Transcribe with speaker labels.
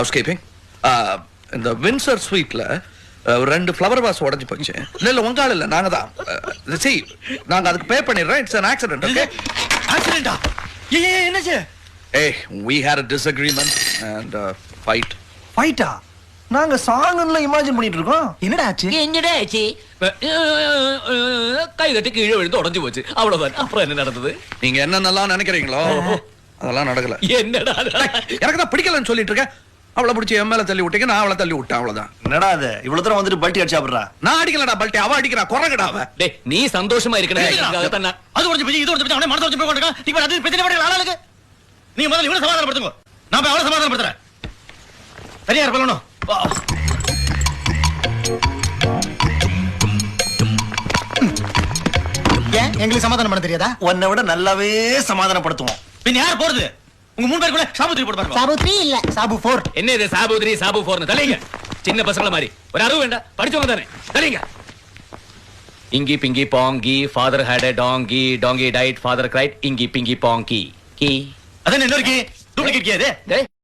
Speaker 1: House keeping. இந்த Windsor ஸ்வீட்ல ரெண்டு flower vase உடைஞ்சு போச்சு. இல்ல உங்க ஆள் இல்ல, நாங்க தான். see நாங்க அதுக்கு பே பண்ணிடுறோம். It's an accident. okay
Speaker 2: ஆக்சிடென்ட்டா? என்னாச்சு?
Speaker 1: hey we had a disagreement and fight.
Speaker 2: ஃபைட்டா? நாங்க சாங்ல இமேஜின் பண்ணிட்டு இருக்கோம். என்னடா ஆச்சு?
Speaker 3: என்னடா ஆச்சு? கை தட்டி கீழே விழுந்து உடைஞ்சு போச்சு, அவ்வளவுதான். அப்புறம் என்ன நடந்தது?
Speaker 1: நீங்க என்னென்னலாம் நினைக்கிறீங்களோ அதெல்லாம் நடக்கல.
Speaker 3: என்னடா
Speaker 1: எனக்கு தான் பிடிக்கலன்னு சொல்லிட்டு இருக்கேன். அவளை பிடிச்சி என் மேல தள்ளி விட்டீங்க, நான் அவளை தள்ளி விட்டேன், அவ்வளவுதான்.
Speaker 2: என்னடா அது இவ்வளவு தூரம் வந்துட்டு பல்ட்டி அடிச்சு சாப்பிடுறா?
Speaker 1: நான் அடிக்கலடா பல்ட்டி, அவ அடிக்கிறா. குறங்கடா அவ.
Speaker 3: டேய், நீ சந்தோஷமா இருக்கணும்.
Speaker 4: அது உடைஞ்சு போய் இது உடைஞ்சு போய் அவனே மனசு உடைஞ்சு போய் கொண்டிருக்கான். நீ அது பிரச்சனை பண்ணி ஆளாளுக்கு நீங்க முதல்ல இவனை சமாதானப்படுத்துங்க. நான் போய் அவளை சமாதானப்படுத்துறேன். சரியா இருப்பணும்.
Speaker 2: ஏன் எங்களுக்கு சமாதானம் பண்ண தெரியாதா? உன்னை விட நல்லாவே சமாதானப்படுத்துவோம்.
Speaker 4: பின் யார் போறது? உங்க மூணு பேருக்குள்ள சாபுத்திரி போட்டு பாருங்க.
Speaker 5: சாபு 3 இல்ல சாபு 4.
Speaker 3: என்ன இது சாபு 3 சாபு 4 தலைங்க? சின்ன பசங்கள மாதிரி ஒரு அறிவு வேண்டாம், படிச்சவங்க தானே. தலைங்க. இங்கி Pinki பாங்கி father had a donkey, donkey died, father cried, இங்கி பிங்கி பாங்கி கி.
Speaker 4: அதான் இன்னொரு கீ டூப்ளிகேட் கீ அது.
Speaker 3: டேய்